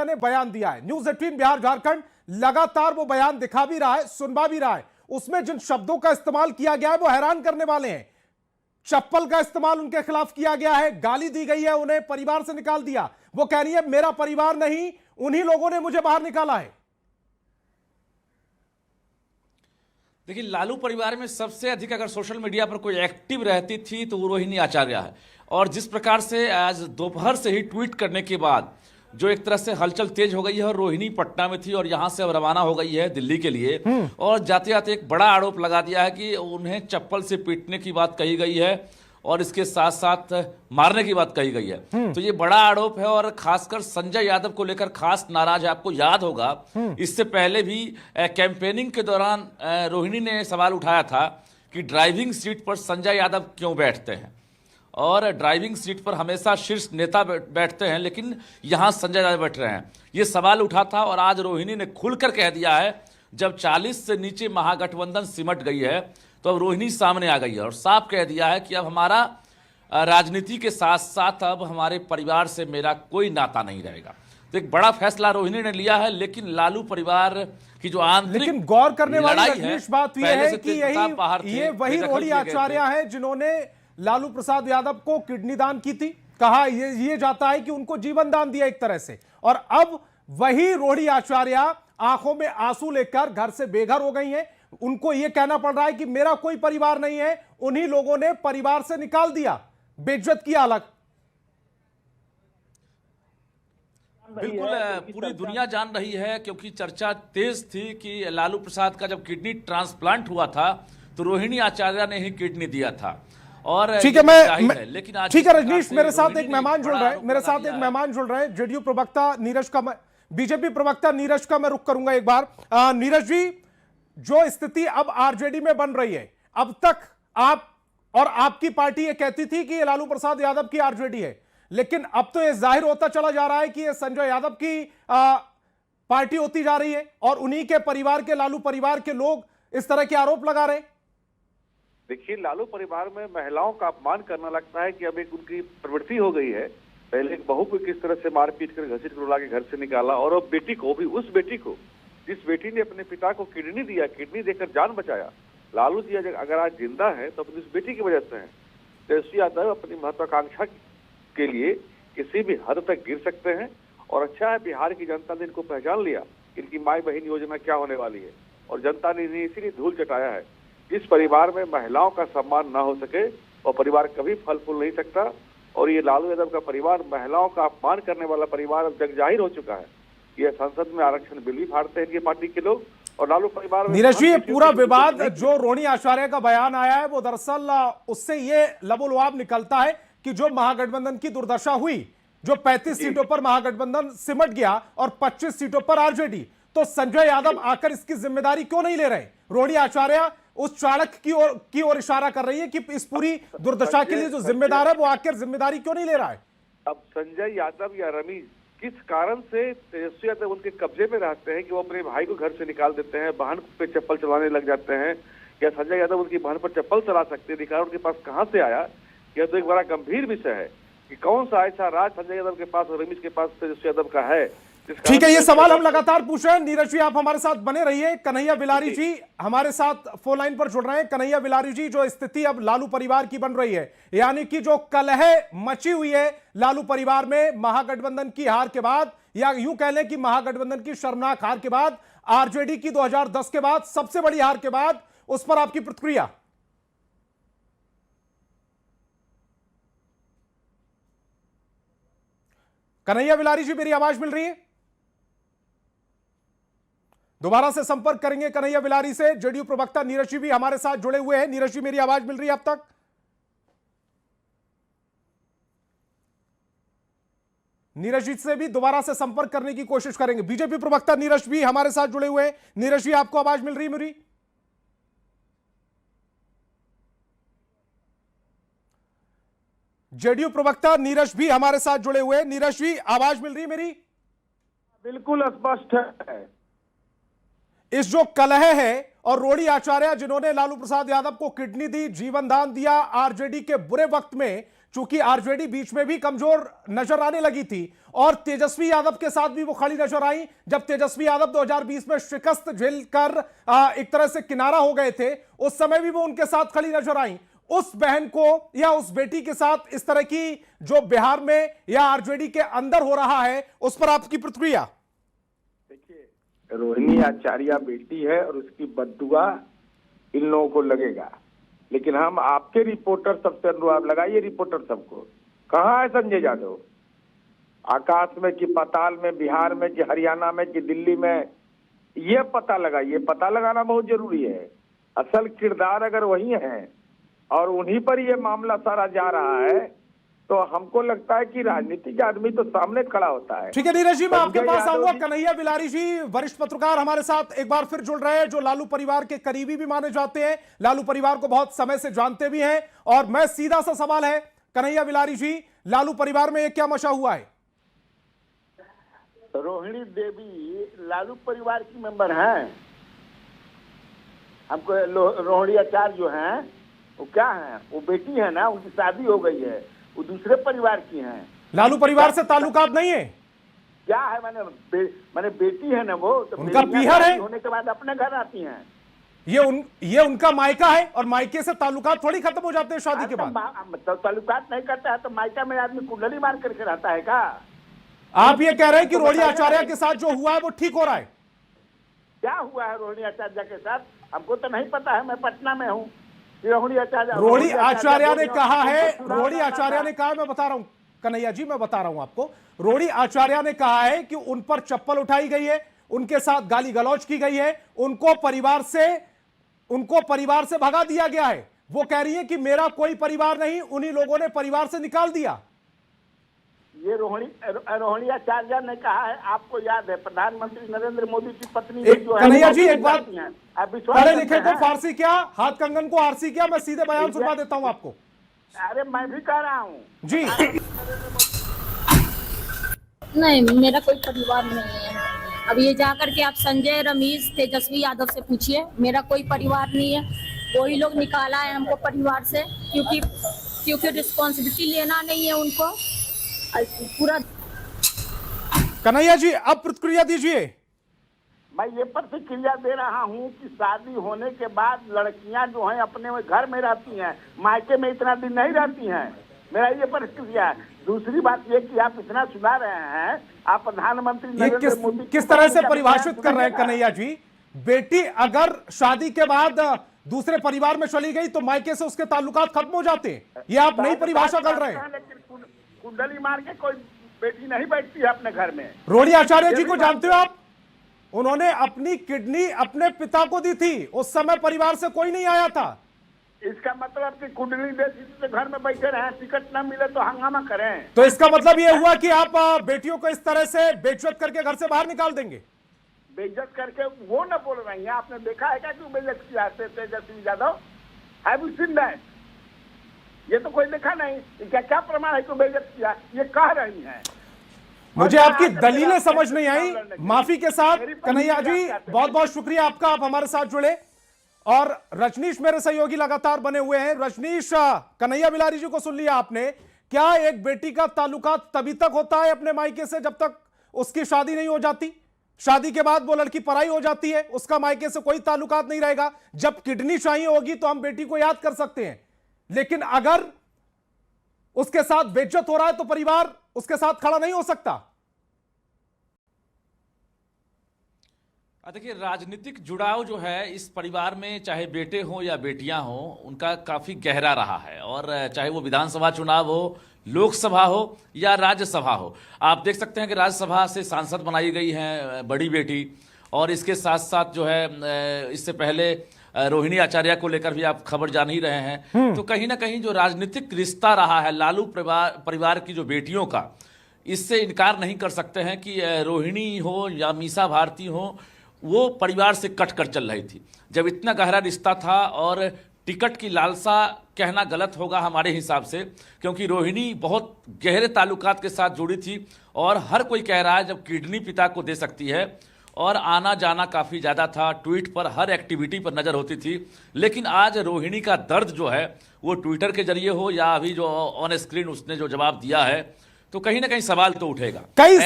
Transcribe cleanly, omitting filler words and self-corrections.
आचार्य ने बयान दिया है। न्यूज 18 बिहार झारखंड लगातार वो बयान दिखा भी रहा है, सुनवा भी रहा है। उसमें जिन शब्दों का इस्तेमाल किया गया है वो हैरान करने वाले हैं। चप्पल का इस्तेमाल उनके खिलाफ किया गया है, गाली दी गई है, उन्हें परिवार से निकाल दिया। वो कह रही है मेरा परिवार नहीं, उन्हीं लोगों ने मुझे बाहर निकाला है। देखिए, लालू परिवार में सबसे अधिक अगर सोशल मीडिया पर कोई एक्टिव रहती थी तो वो रोहिणी आचार्य है। और जिस प्रकार से आज दोपहर से ही ट्वीट करने के बाद जो एक तरह से हलचल तेज हो गई है, और रोहिणी पटना में थी और यहां से अब रवाना हो गई है दिल्ली के लिए, और जाते जाते एक बड़ा आरोप लगा दिया है कि उन्हें चप्पल से पीटने की बात कही गई है और इसके साथ साथ मारने की बात कही गई है। तो ये बड़ा आरोप है और खासकर संजय यादव को लेकर खास नाराज है। आपको याद होगा इससे पहले भी कैंपेनिंग के दौरान रोहिणी ने सवाल उठाया था कि ड्राइविंग सीट पर संजय यादव क्यों बैठते हैं, और ड्राइविंग सीट पर हमेशा शीर्ष नेता बैठते हैं लेकिन यहां संजय यादव बैठ रहे हैं। ये सवाल उठा था और आज रोहिणी ने खुलकर कह दिया है, जब 40 से नीचे महागठबंधन सिमट गई है तो अब रोहिणी सामने आ गई है और साफ कह दिया है कि अब हमारा राजनीति के साथ साथ अब हमारे परिवार से मेरा कोई नाता नहीं रहेगा। तो एक बड़ा फैसला रोहिणी ने लिया है, लेकिन लालू परिवार की जो आंतरिक लेकिन गौर करने वाली लड़ाई रजनीश बात यह है कि ये वही रोहिणी किए गए आचार्य हैं जिन्होंने लालू प्रसाद यादव को किडनी दान की थी। कहा ये जाता है कि उनको जीवन दान दिया एक तरह से, और अब वही रोहिणी आचार्य आंखों में आंसू लेकर घर से बेघर हो गई हैं। उनको यह कहना पड़ रहा है कि मेरा कोई परिवार नहीं है, उन्हीं लोगों ने परिवार से निकाल दिया, बेइज्जत किया अलग। बिल्कुल, पूरी दुनिया जान रही है क्योंकि चर्चा तेज थी कि लालू प्रसाद का जब किडनी ट्रांसप्लांट हुआ था तो रोहिणी आचार्य ने ही किडनी दिया था। और ठीक है, लेकिन आज ठीक है रजनीश, मेरे साथ एक मेहमान जुड़ रहे हैं, जेडीयू प्रवक्ता नीरज का, बीजेपी प्रवक्ता नीरज का मैं रुख करूंगा एक बार। नीरज जी, जो स्थिति अब आरजेडी में बन रही है, अब तक आप और आपकी पार्टी ये कहती थी कि ये लालू प्रसाद यादव की आरजेडी है, लेकिन अब तो ये जाहिर होता चला जा रहा है कि ये संजय यादव की पार्टी होती जा रही है और उन्हीं के परिवार के, लालू परिवार के लोग इस तरह के आरोप लगा रहे हैं। देखिए, लालू परिवार में महिलाओं का अपमान करना लगता है कि अब एक उनकी प्रवृत्ति हो गई है। पहले एक बहू को किस तरह से मारपीट कर घसीट कर रुला के घर से निकाला, और अब बेटी को भी, उस बेटी को जिस बेटी ने अपने पिता को किडनी दिया, किडनी देकर जान बचाया। लालू जी अगर आज जिंदा है तो अपनी उस बेटी की वजह से है। तेजस्वी यादव अपनी महत्वाकांक्षा के लिए किसी भी हद तक गिर सकते हैं, और अच्छा है बिहार की जनता ने इनको पहचान लिया, इनकी माई बहन योजना क्या होने वाली है, और जनता ने इन्हें इसीलिए धूल चटाया है। इस परिवार में महिलाओं का सम्मान ना हो सके और परिवार कभी फल फूल नहीं सकता, और ये लालू यादव का परिवार महिलाओं का अपमान करने वाला परिवार अब जग जाहिर हो चुका है। ये संसद में आरक्षण बिल भी फाड़ते हैं इनकी पार्टी के लोग, और लालू परिवार में नीरज जी, ये पूरा विवाद जो रोहिणी आचार्य का बयान आया है वो दरअसल उससे ये लबोलुआब निकलता है कि जो महागठबंधन की दुर्दशा हुई, जो 35 सीटों पर महागठबंधन सिमट गया और 25 सीटों पर आरजेडी, तो संजय यादव आकर इसकी जिम्मेदारी क्यों नहीं ले रहे? रोहिणी आचार्य उस चाणक्य की ओर इशारा कर रही है कि इस पूरी दुर्दशा के लिए जो जिम्मेदार है वो आखिर जिम्मेदारी क्यों नहीं ले रहा है? अब संजय यादव या रमीज किस कारण से तेजस्वी यादव उनके कब्जे में रहते हैं कि वो अपने भाई को घर से निकाल देते हैं, बहन पे चप्पल चलाने लग जाते हैं? या संजय यादव उनकी बहन पर चप्पल चला सकते हैं? अधिकार उनके पास कहां से आया? यह तो एक बड़ा गंभीर विषय है कि कौन सा ऐसा राज संजय यादव के पास और रमीज के पास तेजस्वी यादव का है। ठीक है, ये सवाल हम लगातार पूछ रहे हैं। नीरज जी, आप हमारे साथ बने रहिए। कन्हैया बिलारी जी हमारे साथ फोन लाइन पर जुड़ रहे हैं। कन्हैया बिलारी जी, जो स्थिति अब लालू परिवार की बन रही है, यानी कि जो कलह मची हुई है लालू परिवार में महागठबंधन की हार के बाद, या यूं कह लें कि महागठबंधन की शर्मनाक हार के बाद, आरजेडी की 2010 के बाद सबसे बड़ी हार के बाद, उस पर आपकी प्रतिक्रिया? कन्हैया बिलारी जी, मेरी आवाज मिल रही है? दोबारा से संपर्क करेंगे कन्हैया बिलारी से। जेडीयू प्रवक्ता नीरज जी भी हमारे साथ जुड़े हुए हैं। नीरज जी, मेरी आवाज मिल रही है अब तक? नीरज जी से भी दोबारा से संपर्क करने की कोशिश करेंगे। बीजेपी प्रवक्ता नीरज भी हमारे साथ जुड़े हुए हैं। नीरज जी, आपको आवाज मिल रही है मेरी? जेडीयू प्रवक्ता नीरज भी हमारे साथ जुड़े हुए हैं। नीरज जी, आवाज मिल रही है मेरी? बिल्कुल स्पष्ट है। इस जो कलह है और रोहिणी आचार्य जिन्होंने लालू प्रसाद यादव को किडनी दी, जीवन दान दिया, आरजेडी के बुरे वक्त में चूंकि आरजेडी बीच में भी कमजोर नजर आने लगी थी और तेजस्वी यादव के साथ भी वो खड़ी नजर आई। जब तेजस्वी यादव 2020 में शिकस्त झेलकर एक तरह से किनारा हो गए थे, उस समय भी वो उनके साथ खड़ी नजर आई। उस बहन को या उस बेटी के साथ इस तरह की जो बिहार में या आरजेडी के अंदर हो रहा है, उस पर आपकी प्रतिक्रिया? देखिए, रोहिणी आचार्य बेटी है और उसकी बद्दुआ इन लोगों को लगेगा, लेकिन हम आपके रिपोर्टर सबसे अनुरोध, आप लगाइए रिपोर्टर सबको, कहाँ है संजय यादव? आकाश में कि पाताल में, बिहार में कि हरियाणा में कि दिल्ली में, ये पता लगाइए। पता लगाना बहुत जरूरी है। असल किरदार अगर वही है और उन्हीं पर ये मामला सारा जा रहा है, तो हमको लगता है कि राजनीतिक आदमी तो सामने खड़ा होता है। ठीक है नीरज जी, मैं आपके संजय पास यादव आऊंगा। जी- कन्हैया बिलारी जी, वरिष्ठ पत्रकार हमारे साथ एक बार फिर जुड़ रहे हैं, जो लालू परिवार के करीबी भी माने जाते हैं, लालू परिवार को बहुत समय से जानते भी हैं। और मैं सीधा सा सवाल है कन्हैया बिलारी जी, लालू परिवार में ये क्या मचा हुआ है? रोहिणी देवी लालू परिवार की मेंबर हैं। हमको रोहिणी आचार्य जो हैं वो क्या हैं? वो बेटी है ना, उनकी शादी हो गई है, वो दूसरे परिवार की हैं। लालू परिवार से ताल्लुकात नहीं है? क्या है, मैंने बेटी है ना वो, तो उनका बेटियां पीहर है? शादी होने के बाद अपने घर आती हैं। ये उनका मायका है और मायके से ताल्लुकात थोड़ी खत्म हो जाते हैं शादी के बाद। तो ताल्लुकात नहीं करता है तो मायका में आदमी कुंडली मार करके रहता है क्या? आप ये कह रहे हैं कि रोहिणी आचार्य के साथ जो हुआ है वो ठीक हो रहा है? क्या हुआ है रोहिणी आचार्य के साथ हमको तो नहीं पता है, मैं पटना में हूँ। रोहिणी रोहिणी आचार्य ने कहा है, चुनाव रोहिणी आचार्य ने कहा, मैं बता रहा हूं कन्हैया जी, मैं बता रहा हूं आपको, रोहिणी आचार्य ने कहा है कि उन पर चप्पल उठाई गई है, उनके साथ गाली गलौज की गई है, उनको परिवार से भगा दिया गया है। वो कह रही है कि मेरा कोई परिवार नहीं, उन्हीं लोगों ने परिवार से निकाल दिया। ये रोहिणी आचार्य ने कहा है। आपको याद है प्रधानमंत्री नरेंद्र मोदी की पत्नी जो है, कन्हैया जी एक बात, आप विश्वास पढ़े करते लिखे को हैं? फारसी क्या, हाथ कंगन को आरसी क्या, मैं सीधे बयान सुनवा देता हूं आपको। अरे मैं भी कह रहा हूँ जी नहीं, मेरा कोई परिवार नहीं है। अब ये जाकर के आप संजय, रमेश, तेजस्वी यादव से पूछिए, मेरा कोई परिवार नहीं है। वही लोग निकाला है हमको परिवार से, क्योंकि रिस्पॉन्सिबिलिटी लेना नहीं है उनको पूरा। कन्हैया जी अब प्रतिक्रिया दीजिए। मैं ये प्रतिक्रिया दे रहा हूँ कि शादी होने के बाद लड़कियां जो हैं अपने घर में रहती हैं, मायके में इतना दिन नहीं रहती हैं। मेरा ये प्रतिक्रिया है। दूसरी बात ये कि आप इतना सुना रहे हैं, आप प्रधानमंत्री ये नरेंद्र मोदी किस तरह से परिभाषित कर रहे हैं कन्हैया जी? बेटी अगर शादी के बाद दूसरे परिवार में चली गई तो मायके से उसके ताल्लुकात खत्म हो जाते हैं, ये आप नई परिभाषा कर रहे हैं। लेकिन कुंडली मार के कोई बेटी नहीं बैठती है अपने घर में। रोहिणी आचार्य जी को जानते हो आप? उन्होंने अपनी किडनी अपने पिता को दी थी, उस समय परिवार से कोई नहीं आया था। इसका मतलब कि कुंडली देती तो घर में बैठे रहे, टिकट न मिले तो हंगामा करें। तो इसका मतलब ये हुआ कि आप बेटियों को इस तरह से बेइज्जत करके घर से बाहर निकाल देंगे? बेइज्जत करके वो न बोल रही है। आपने देखा है क्या कि बेइज्जत किया Tejashwi Yadav? Have you seen that? ये तो कोई देखा नहीं। क्या क्या प्रमाण है कि बेइज्जत किया? ये कह रही हैं। मुझे आपकी दलीलें समझ नहीं आई, माफी के साथ। कन्हैया जी बहुत बहुत शुक्रिया आपका, आप हमारे साथ जुड़े। और रजनीश मेरे सहयोगी लगातार बने हुए हैं। रजनीश, कन्हैया बिलारी जी को सुन लिया आपने। क्या एक बेटी का ताल्लुकात तभी तक होता है अपने मायके से जब तक उसकी शादी नहीं हो जाती? शादी के बाद वो लड़की पराई हो जाती है, उसका मायके से कोई ताल्लुकात नहीं रहेगा। जब किडनी चाहिए होगी तो हम बेटी को याद कर सकते हैं, लेकिन अगर उसके साथ बेइज्जत हो रहा है तो परिवार उसके साथ खड़ा नहीं हो सकता। देखिए, राजनीतिक जुड़ाव जो है इस परिवार में, चाहे बेटे हों या बेटियां हों, उनका काफ़ी गहरा रहा है। और चाहे वो विधानसभा चुनाव हो, लोकसभा हो या राज्यसभा हो, आप देख सकते हैं कि राज्यसभा से सांसद बनाई गई हैं बड़ी बेटी। और इसके साथ साथ जो है इससे पहले रोहिणी आचार्य को लेकर भी आप खबर जान ही रहे हैं। तो कहीं ना कहीं जो राजनीतिक रिश्ता रहा है लालू परिवार की जो बेटियों का, इससे इनकार नहीं कर सकते हैं कि रोहिणी हो या मीसा भारती हो, वो परिवार से कट कर चल रही थी। जब इतना गहरा रिश्ता था, और टिकट की लालसा कहना गलत होगा हमारे हिसाब से, क्योंकि रोहिणी बहुत गहरे ताल्लुकात के साथ जुड़ी थी। और हर कोई कह रहा है जब किडनी पिता को दे सकती है, और आना जाना काफ़ी ज़्यादा था, ट्वीट पर हर एक्टिविटी पर नज़र होती थी। लेकिन आज रोहिणी का दर्द जो है वो ट्विटर के जरिए हो या अभी जो ऑन स्क्रीन उसने जो जवाब दिया है, तो कहीं ना कहीं सवाल तो उठेगा। कई